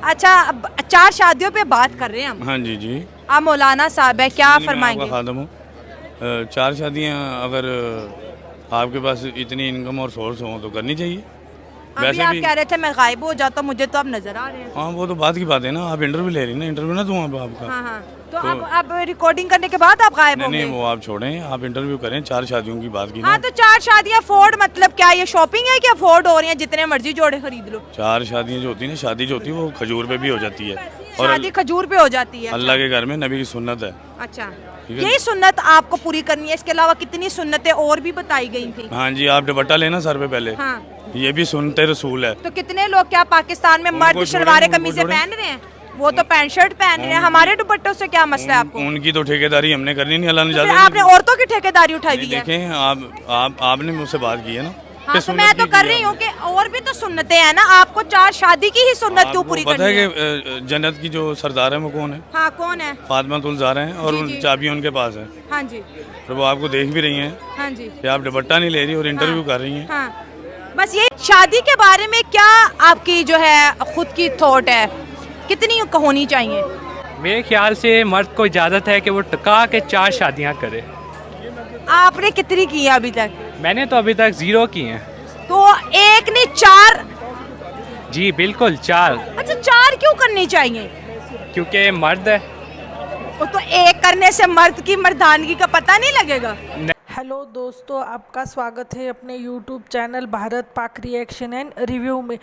अच्छा, अब 4 शादियों पे बात कर रहे हैं हम। हाँ जी जी। आप मौलाना साहब है, क्या मैं आपका फरमाएंगे? खादम हूँ। 4 शादियाँ अगर आपके पास इतनी इनकम और सोर्स हो तो करनी चाहिए। अभी वैसे आप भी कह रहे थे मैं गायब हो जाता हूँ, मुझे तो अब नजर आ रहे हैं। हाँ, वो तो बात की बात है ना। आप इंटरव्यू ले रही ना, इंटरव्यू ना दूँ अब आपका। हाँ हाँ, तो अब रिकॉर्डिंग करने के बाद आप गायब नहीं होंगे। नहीं, वो आप छोड़ें, आप इंटरव्यू करें। 4 शादियों की बात की ना। हाँ, तो 4 शादियाँ फोर्ड मतलब क्या ये शॉपिंग है कि अफोर्ड हो रही हैं? जितने मर्जी जोड़े खरीद लो। 4 शादियाँ जो होती है ना, शादी जो होती है वो खजूर पे भी हो जाती है और शादी खजूर पे हो जाती है। अल्लाह के घर में नबी की सुन्नत है। अच्छा, ठीक है। यही सुन्नत आपको पूरी करनी है, इसके अलावा कितनी सुन्नतें और भी बताई गई थी? हाँ जी, आप दुपट्टा लेना सर पे पहले। हाँ, ये भी सुन्नते रसूल है। तो कितने लोग क्या पाकिस्तान में मर्द उनको शलवारें छोड़ें, कमीजें उनको पहन रहे हैं? वो तो पैंट शर्ट पहन रहे हैं। हमारे दुपट्टों से क्या मसला है आपको? उनकी तो ठेकेदारी हमने करनी नहीं, अल्लाह ने तो फिर ज्यादा आपने औरतों की ठेकेदारी उठाई हुई है। देखें आपने मुझसे बात की है ना। हाँ, कि तो सुन्नत मैं तो की कर की रही हूँ आपने। कि और भी तो सुन्नतें हैं ना, आपको 4 शादी की ही सुन्नत क्यों आपको पूरी पता करनी है है? कि जन्नत की जो सरदार है वो कौन है? हाँ, कौन है? फातिमा ज़हरा हैं और जी, उन जी। चाबियाँ उनके पास है। हाँ जी, तो वो आपको देख भी रही हैं हाँ जी, कि आप दुपट्टा नहीं ले रही और इंटरव्यू कर रही हैं। हाँ। बस ये शादी के बारे में क्या आपकी जो है खुद की थॉट है, कितनी होनी चाहिए? मेरे ख्याल से मर्द को इजाज़त है कि वो टका के 4 शादियां करे। आपने कितनी की है अभी तक? मैंने तो अभी तक 0 की हैं। तो एक नहीं 4? जी बिल्कुल 4, अच्छा, 4 क्यों करनी चाहिए? क्योंकि मर्द है। वो तो एक करने से मर्द की मर्दानगी का पता नहीं लगेगा। हेलो दोस्तों, आपका स्वागत है अपने YouTube channel Bharat Pak reaction and review में।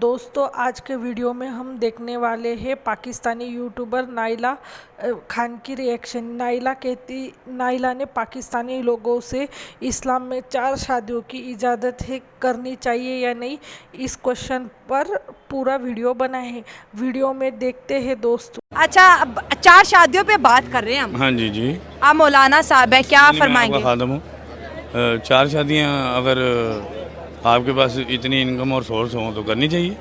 दोस्तों, आज के वीडियो में हम देखने वाले हैं पाकिस्तानी यूट्यूबर नाइला खान की रिएक्शन। नाइला ने पाकिस्तानी लोगों से इस्लाम में 4 शादियों की इजाज़त है करनी चाहिए या नहीं, इस क्वेश्चन पर पूरा वीडियो बनाए हैं। वीडियो में देखते हैं दोस्तों। अच्छा, अब 4 शादियों पे बात कर रहे हैं हम। हाँ जी जी। आप मौलाना साहब है, क्या मैं आपका फरमाएंगे? खादम हूँ। 4 शादियाँ अगर आपके पास इतनी इनकम और सोर्स हो तो करनी चाहिए।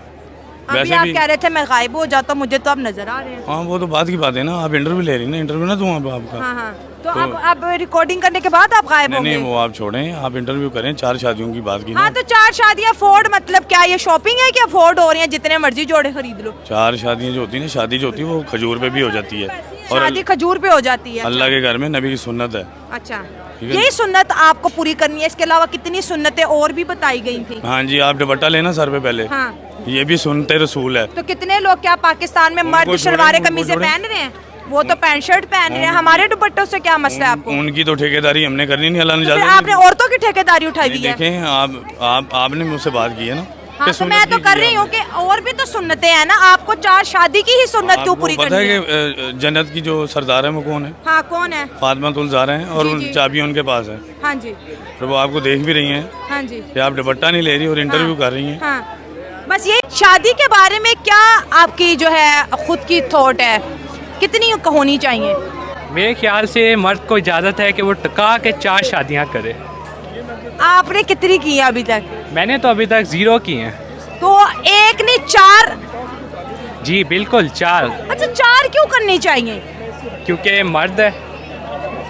अभी वैसे आप भी कह रहे थे मैं गायब हो जाता हूँ, मुझे तो अब नजर आ रहे हैं। हाँ, वो तो बात की बात है ना। आप इंटरव्यू ले रही ना, इंटरव्यू ना दूँ अब आपका। हाँ हाँ, तो अब रिकॉर्डिंग करने के बाद आप गायब नहीं होंगे। नहीं, वो आप छोड़ें, आप इंटरव्यू करें। 4 शादियों की बात की ना। हाँ, तो 4 शादियाँ फोर्ड मतलब क्या ये शॉपिंग है कि अफोर्ड हो रही हैं? जितने मर्जी जोड़े खरीद लो। 4 शादियाँ जो होती है ना, शादी जो होती है वो खजूर पे भी हो जाती है और शादी खजूर पे हो जाती है। अल्लाह के घर में नबी की सुन्नत है। अच्छा, ठीक है। यही सुन्नत आपको पूरी करनी है, इसके अलावा कितनी सुन्नतें और भी बताई गई थी? हाँ जी, आप दुपट्टा लेना सर पे पहले। हाँ, ये भी सुन्नते रसूल है। तो कितने लोग क्या पाकिस्तान में मर्द उनको शलवारें छोड़ें, कमीजें उनको पहन रहे हैं? वो तो पैंट शर्ट पहन रहे हैं। हमारे दुपट्टों से क्या मसला है आपको? उनकी तो ठेकेदारी हमने करनी नहीं, अल्लाह ने तो फिर ज्यादा आपने औरतों की ठेकेदारी उठाई हुई है। देखें आपने मुझसे बात की है ना। हाँ, कि तो सुन्नत मैं तो की कर की रही हूँ आपने। कि और भी तो सुन्नतें हैं ना, आपको 4 शादी की ही सुन्नत क्यों आपको पूरी पता करनी है है? कि जन्नत की जो सरदार है वो कौन है? हाँ, कौन है? फातिमा ज़हरा हैं और जी, उन जी। चाबियाँ उनके पास है। हाँ जी, तो वो आपको देख भी रही हैं हाँ जी, कि आप दुपट्टा नहीं ले रही और इंटरव्यू कर रही हैं। हाँ। बस ये शादी के बारे में क्या आपकी जो है खुद की थॉट है, कितनी होनी चाहिए? मेरे ख्याल से मर्द को इजाज़त है कि वो टका के 4 शादियां करे। आपने कितनी की है अभी तक? मैंने तो अभी तक 0 की हैं। तो एक नहीं 4? जी बिल्कुल 4, अच्छा, 4 क्यों करनी चाहिए? क्योंकि मर्द है।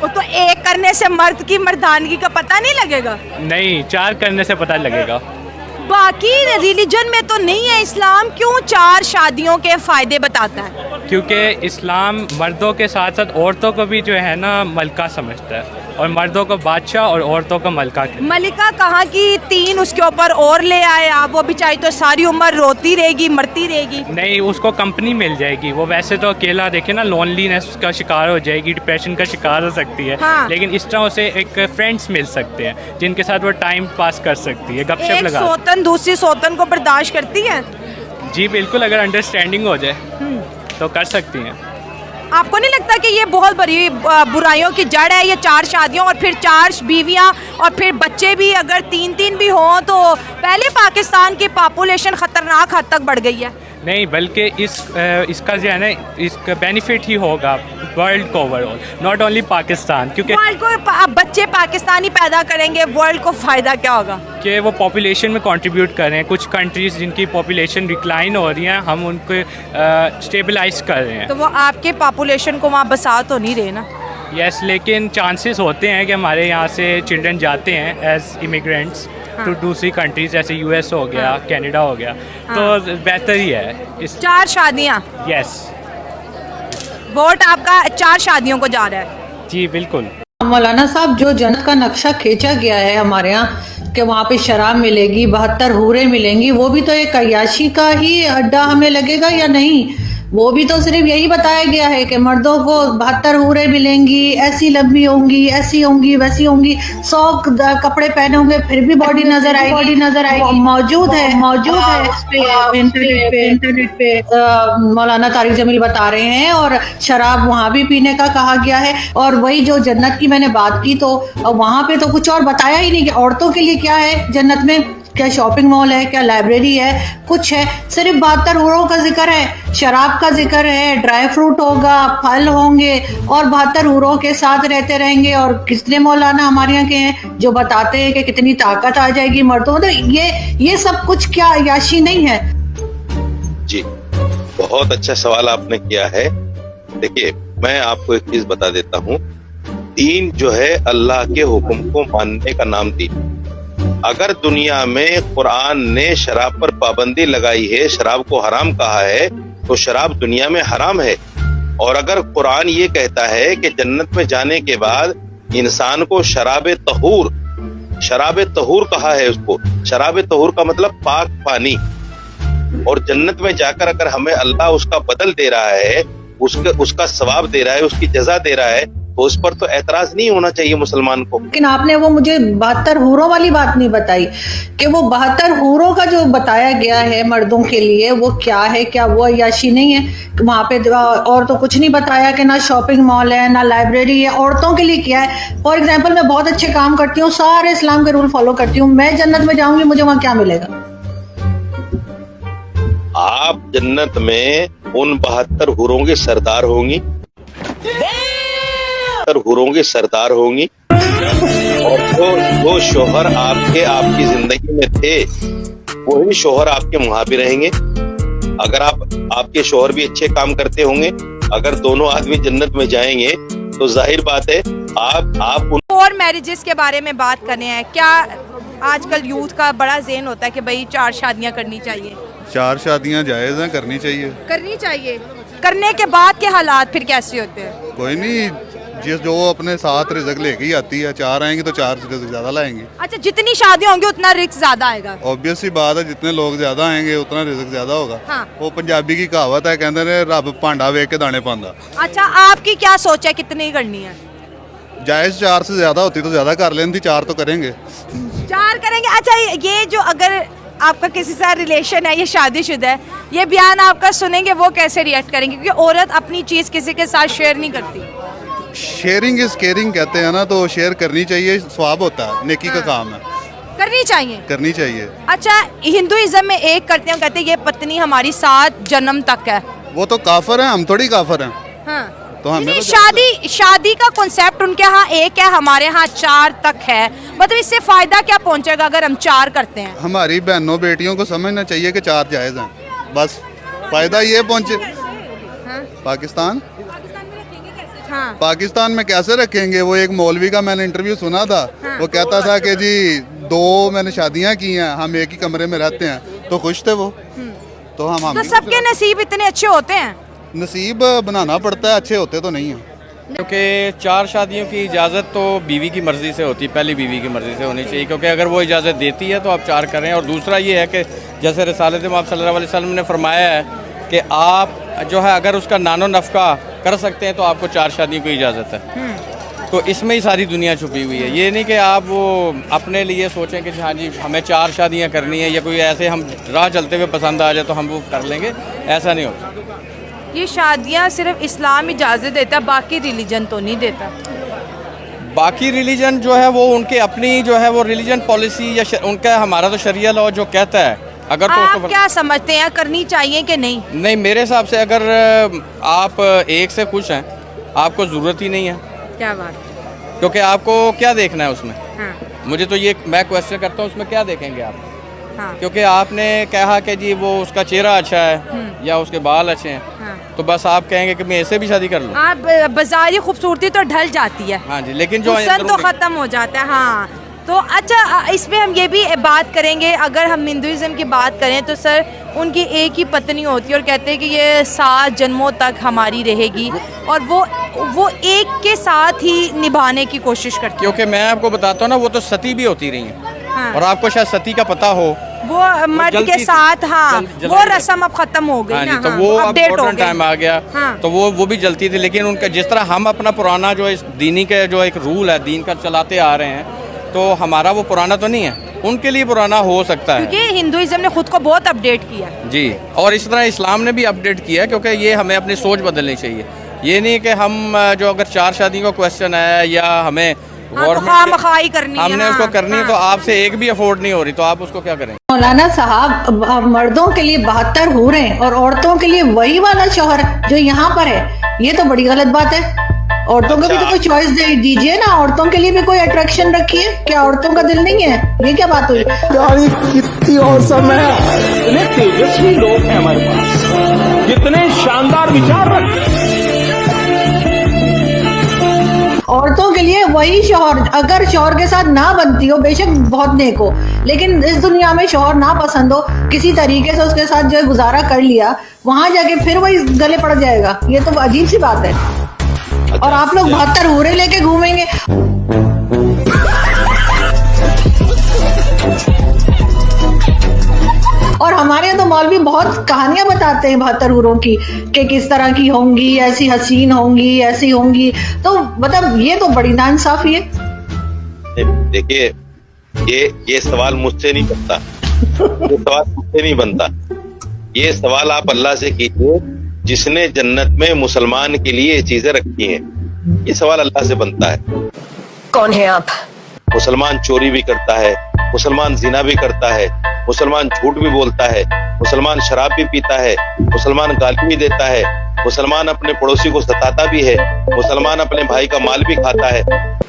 वो तो एक करने से मर्द की मर्दानगी का पता नहीं लगेगा। नहीं, 4 करने से पता लगेगा। बाकी रिलीजन में तो नहीं है, इस्लाम क्यों 4 शादियों के फायदे बताता है? क्योंकि इस्लाम मर्दों के साथ साथ औरतों को भी जो है ना मलका समझता है, और मर्दों को बादशाह और औरतों को मलका कहता है। मलिका कहाँ की 3 उसके ऊपर और ले आए आप, वो बेचारी तो सारी उम्र रोती रहेगी, मरती रहेगी। नहीं, उसको कंपनी मिल जाएगी। वो वैसे तो अकेला देखे ना लोनलीनेस का शिकार हो जाएगी, डिप्रेशन का शिकार हो सकती है। हाँ। लेकिन इस तरह उसे एक फ्रेंड्स मिल सकते हैं जिनके साथ वो टाइम पास कर सकती है, गपशप एक लगा। सौतन दूसरी सौतन को बर्दाश्त करती है? जी बिल्कुल, अगर अंडरस्टैंडिंग हो जाए तो कर सकती हैं। आपको नहीं लगता कि ये बहुत बड़ी बुराइयों की जड़ है, ये 4 शादियों और फिर 4 बीवियां और फिर बच्चे भी अगर 3-3 भी हों तो पहले पाकिस्तान की पॉपुलेशन खतरनाक हद तक बढ़ गई है। नहीं, बल्कि इसका जो है ना, इसका बेनिफिट ही होगा वर्ल्ड को ओवरऑल, नॉट ओनली पाकिस्तान। क्योंकि वर्ल्ड को अब बच्चे पाकिस्तानी पैदा करेंगे, वर्ल्ड को फ़ायदा क्या होगा? कि वो पॉपुलेशन में कंट्रीब्यूट कर रहे हैं। कुछ कंट्रीज़ जिनकी पॉपुलेशन डिक्लाइन हो रही हैं, हम उनको स्टेबलाइज कर रहे हैं। तो वो आपके पॉपुलेशन को वहाँ बसा तो नहीं रहे ना? यस, लेकिन चांसेस होते हैं कि हमारे यहाँ से चिल्ड्रन जाते हैं एज इमिग्रेंट्स, तो दूसरी कंट्रीज जैसे यूएस हो गया, कनाडा हो गया, तो बेहतर ही है इस 4 शादियाँ, यस वोट आपका 4 शादियों को जा रहा है। जी बिल्कुल। मौलाना साहब, जो जन्नत का नक्शा खींचा गया है हमारे यहाँ कि वहाँ पे शराब मिलेगी, 72 हूरें मिलेंगी, वो भी तो एक अय्याशी का ही अड्डा हमें लगेगा या नहीं? वो भी तो सिर्फ यही बताया गया है कि मर्दों को 72 हूरें मिलेंगी, ऐसी लंबी होंगी, ऐसी होंगी, वैसी होंगी, 100 कपड़े पहने होंगे फिर भी बॉडी नजर आएगी। मौजूद है उस पे इंटरनेट पे मौलाना तारिक जमील बता रहे हैं, और शराब वहाँ भी पीने का कहा गया है। और वही जो जन्नत की मैंने बात की, तो वहाँ पे तो कुछ और बताया ही नहीं कि औरतों के लिए क्या है जन्नत में, क्या शॉपिंग मॉल है, क्या लाइब्रेरी है, कुछ है? सिर्फ 72 हूरों का जिक्र है, शराब का जिक्र है, ड्राई फ्रूट होगा, फल होंगे, और 72 हूरों के साथ रहते रहेंगे। और कितने मौलाना हमारे यहाँ के हैं जो बताते हैं कि कितनी ताकत आ जाएगी मर्दों में। तो ये सब कुछ क्या अय्याशी नहीं है? जी, बहुत अच्छा सवाल आपने किया है। देखिए, मैं आपको एक चीज बता देता हूँ। दीन जो है अल्लाह के हुक्म को मानने का नाम दीन। अगर दुनिया में कुरान ने शराब पर पाबंदी लगाई है, शराब को हराम कहा है, तो शराब दुनिया में हराम है। और अगर कुरान ये कहता है कि जन्नत में जाने के बाद इंसान को शराब तहूर कहा है, उसको शराब तहूर का मतलब पाक पानी, और जन्नत में जाकर अगर हमें अल्लाह उसका बदल दे रहा है, उसका सवाब दे रहा है, उसकी जजा दे रहा है, तो उस पर तो एतराज नहीं होना चाहिए मुसलमान को। लेकिन आपने वो मुझे 72 हूरों वाली बात नहीं बताई कि वो 72 हूरों का जो बताया गया है मर्दों के लिए, वो क्या है? क्या वो अय्याशी नहीं है? वहाँ पे और तो कुछ नहीं बताया कि ना शॉपिंग मॉल है, ना लाइब्रेरी है। औरतों के लिए क्या है? फॉर एग्जाम्पल, मैं बहुत अच्छे काम करती हूँ, सारे इस्लाम के रूल फॉलो करती हूँ, मैं जन्नत में जाऊंगी, मुझे वहाँ क्या मिलेगा? आप जन्नत में उन 72 हूरों के सरदार होंगी, सरदार होंगी, और जो शोहर आपकी जिंदगी में थे, वही शोहर आपके वहां भी रहेंगे। अगर आपके शोहर भी अच्छे काम करते होंगे, अगर दोनों आदमी जन्नत में जाएंगे, तो जाहिर बात है आप और मैरिजेस के बारे में बात करने हैं। क्या आजकल यूथ का बड़ा ज़हन होता है कि भाई 4 शादियां करनी चाहिए? 4 शादियां जायज़ हैं, करनी चाहिए। करने के बाद के हालात फिर कैसे होते हैं? कोई नहीं, जो अपने साथ रिज़्क लेके ही आती है। 4 आएंगे तो 4 रिज़्क ज़्यादा लाएंगे। अच्छा, जितनी शादियां होंगी उतना रिस्क ज्यादा आएगा। ऑब्वियस सी बात है, जितने लोग ज्यादा आएंगे उतना रिज़्क ज्यादा होगा। हाँ। वो पंजाबी की कहावत है, कहते हैं रब भांडा वेख के दाने पांदा। अच्छा, आपकी क्या सोच है, कितनी करनी है? जायज़ 4 से ज्यादा होती तो ज्यादा कर लेती, 4 तो करेंगे। 4 करेंगे। अच्छा, ये जो अगर आपका किसी से रिलेशन है, ये शादीशुदा है, ये बयान आपका सुनेंगे, वो कैसे रिएक्ट करेंगे? क्योंकि औरत अपनी चीज किसी के साथ शेयर नहीं करती। शेयरिंग इज केयरिंग कहते हैं ना, तो शेयर करनी चाहिए, स्वाब होता है, नेकी का काम है, करनी चाहिए। अच्छा, हिंदुइज्म में एक करते हैं, कहते हैं ये पत्नी हमारी 7 जन्म तक है। वो तो काफर है, हम थोड़ी काफर हैं। हाँ। तो हमें तो शादी का कॉन्सेप्ट उनके यहाँ एक है, हमारे यहाँ 4 तक है। मतलब इससे फायदा क्या पहुँचेगा अगर हम 4 करते हैं? हमारी बहनों बेटियों को समझना चाहिए कि 4 जायज़ हैं, बस फायदा ये पहुँचे। पाकिस्तान हाँ। पाकिस्तान में कैसे रखेंगे? वो एक मौलवी का मैंने इंटरव्यू सुना था। हाँ। वो कहता था कि जी 2 मैंने शादियां की हैं, हम एक ही कमरे में रहते हैं, तो खुश थे वो। तो हम सबके नसीब इतने अच्छे होते हैं? नसीब बनाना पड़ता है, अच्छे होते तो नहीं है। क्योंकि 4 शादियों की इजाज़त तो बीवी की मर्ज़ी से होती है, पहली बीवी की मर्ज़ी से होनी चाहिए, क्योंकि अगर वो इजाज़त देती है तो आप 4 करें। और दूसरा ये है कि जैसे रिसालत में आप सल्लल्लाहु अलैहि वसल्लम ने फरमाया है कि आप जो है अगर उसका नानो नफ़का कर सकते हैं तो आपको 4 शादियों की इजाज़त है। तो इसमें ही सारी दुनिया छुपी हुई है। ये नहीं कि आप वो अपने लिए सोचें कि हाँ जी हमें 4 शादियाँ करनी है, या कोई ऐसे हम राह चलते हुए पसंद आ जाए तो हम वो कर लेंगे, ऐसा नहीं होता। ये शादियाँ सिर्फ इस्लाम इजाज़त देता, बाकी रिलीजन तो नहीं देता। बाकी रिलीजन जो है वो उनके अपनी जो है वो रिलीजन पॉलिसी या उनका, हमारा तो शरिया लॉ जो कहता है। अगर तो आप क्या समझते हैं, करनी चाहिए कि नहीं? नहीं, मेरे हिसाब से अगर आप एक से खुश हैं, आपको ज़रूरत ही नहीं है। क्या बात? क्योंकि आपको क्या देखना है उसमें? हाँ। मुझे तो ये मैं क्वेश्चन करता हूँ, उसमें क्या देखेंगे आप? हाँ। क्योंकि आपने कहा कि जी वो उसका चेहरा अच्छा है या उसके बाल अच्छे हैं, हाँ। तो बस आप कहेंगे कि मैं ऐसे भी शादी कर लूँ। आप बाजारी खूबसूरती तो ढल जाती है। हाँ जी, लेकिन जो हुस्न तो खत्म हो जाता है। हाँ, तो तो अच्छा, इसमें हम ये भी बात करेंगे, अगर हम हिंदुज़म की बात करें तो सर उनकी एक ही पत्नी होती है और कहते हैं कि ये 7 जन्मों तक हमारी रहेगी, और वो एक के साथ ही निभाने की कोशिश करती है। क्योंकि मैं आपको बताता हूँ ना, वो तो सती भी होती रही हैं। हाँ। और आपको शायद सती का पता हो, वो मर्द के साथ, हाँ वो रस्म अब खत्म हो गई ना, तो हाँ, वो अब अपडेट हो मॉडर्न गई। टाइम आ गया। हाँ। तो वो भी जलती थी, लेकिन उनका जिस तरह हम अपना पुराना जो इस दीनी का जो एक रूल है दीन का चलाते आ रहे हैं, तो हमारा वो पुराना तो नहीं है, उनके लिए पुराना हो सकता है, क्योंकि हिंदुइज्म ने खुद को बहुत अपडेट किया जी। और इस तरह इस्लाम ने भी अपडेट किया, क्योंकि ये हमें अपनी सोच बदलनी चाहिए। ये नहीं कि हम जो अगर 4 शादी का क्वेश्चन है या हमें खामखाई करनी है, हमने उसको करनी है, तो आपसे एक भी अफोर्ड नहीं हो रही, तो आप उसको क्या करें। मौलाना साहब, मर्दों के लिए 72 हूरें और औरतों के लिए वही वाला शौहर जो यहाँ पर है, ये तो बड़ी गलत बात है। औरतों को भी तो कोई चॉइस दे दीजिए ना, औरतों के लिए भी कोई अट्रैक्शन रखिए। क्या औरतों का दिल नहीं है? ये क्या बात हुई? कितनी औसम है, इतने तेजस्वी लोग हैं हमारे पास, कितने शानदार विचार रखते हैं। औरतों के लिए वही शौहर, अगर शौहर के साथ ना बनती हो बेशक बहुत नेक हो, लेकिन इस दुनिया में शौहर ना पसंद हो, किसी तरीके से उसके साथ जो गुजारा कर लिया, वहां जाके फिर वही गले पड़ जाएगा, ये तो अजीब सी बात है। और आप लोग 72 हूरें लेके घूमेंगे। और हमारे यहाँ तो मौलवी बहुत कहानियां बताते हैं 72 हूरों की, कि किस तरह की होंगी, ऐसी हसीन होंगी, ऐसी होंगी। तो मतलब ये तो बड़ी नाइंसाफी है। देखिए, ये सवाल मुझसे नहीं बनता, ये सवाल मुझसे नहीं बनता। ये सवाल आप अल्लाह से कीजिए, जिसने जन्नत में मुसलमान के लिए ये चीजें रखी हैं। ये सवाल अल्लाह से बनता है। कौन है आप? मुसलमान चोरी भी करता है, मुसलमान जिना भी करता है, मुसलमान झूठ भी बोलता है, मुसलमान शराब भी पीता है, मुसलमान गाली भी देता है, मुसलमान अपने पड़ोसी को सताता भी है, मुसलमान अपने भाई का माल भी खाता है।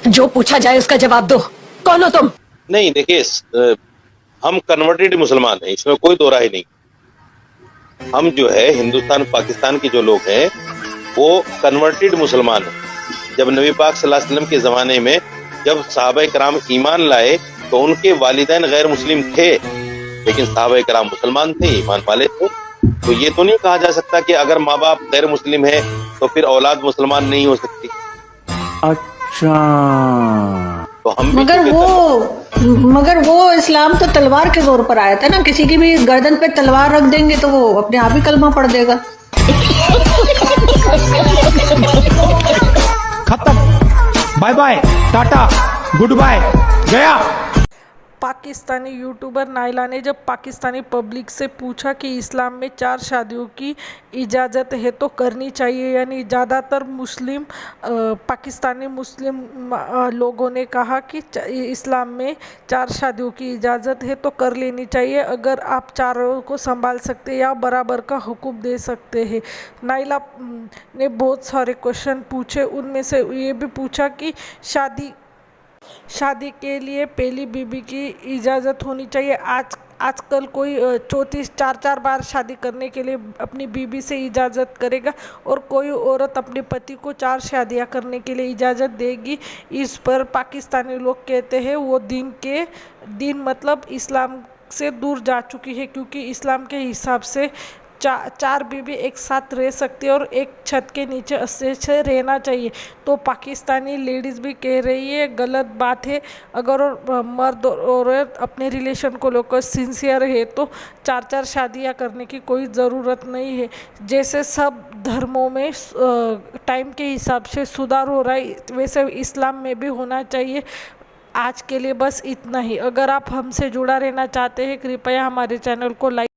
जो पूछा जाए उसका जवाब दो। कौन हो तुम? नहीं, देखिए, हम कन्वर्टेड मुसलमान हैं, इसमें कोई दो राय नहीं। हम जो है हिंदुस्तान पाकिस्तान के जो लोग हैं वो कन्वर्टेड मुसलमान हैं। जब नबी पाक सल्लल्लाहु अलैहि वसल्लम के ज़माने में जब सहाबा कराम ईमान लाए तो उनके वालिदैन गैर मुस्लिम थे, लेकिन सहाबा कराम मुसलमान थे, ईमान वाले थे। तो ये तो नहीं कहा जा सकता कि अगर माँ बाप गैर मुस्लिम है तो फिर औलाद मुसलमान नहीं हो सकती। अच्छा, तो हम भी मगर वो इस्लाम तो तलवार के जोर पर आया था ना, किसी की भी गर्दन पे तलवार रख देंगे तो वो अपने आप ही कलमा पढ़ देगा। खत्म, bye bye, tata, good bye, गया। पाकिस्तानी यूट्यूबर नाइला ने जब पाकिस्तानी पब्लिक से पूछा कि इस्लाम में 4 शादियों की इजाज़त है तो करनी चाहिए, यानी ज़्यादातर पाकिस्तानी मुस्लिम लोगों ने कहा कि इस्लाम में 4 शादियों की इजाज़त है तो कर लेनी चाहिए, अगर आप चारों को संभाल सकते या बराबर का हुक्म दे सकते हैं। नाइला ने बहुत सारे क्वेश्चन पूछे, उनमें से ये भी पूछा कि शादी के लिए पहली बीवी की इजाज़त होनी चाहिए। आजकल कोई 4 बार शादी करने के लिए अपनी बीवी से इजाज़त करेगा, और कोई औरत अपने पति को 4 शादियां करने के लिए इजाज़त देगी। इस पर पाकिस्तानी लोग कहते हैं वो दिन मतलब इस्लाम से दूर जा चुकी है, क्योंकि इस्लाम के हिसाब से 4 बीवी एक साथ रह सकती है और एक छत के नीचे अच्छे से रहना चाहिए। तो पाकिस्तानी लेडीज़ भी कह रही है गलत बात है, अगर मर्द और औरत अपने रिलेशन को लेकर सिंसियर है तो 4 शादियां करने की कोई ज़रूरत नहीं है। जैसे सब धर्मों में टाइम के हिसाब से सुधार हो रहा है, वैसे इस्लाम में भी होना चाहिए। आज के लिए बस इतना ही। अगर आप हमसे जुड़ा रहना चाहते हैं कृपया हमारे चैनल को लाइक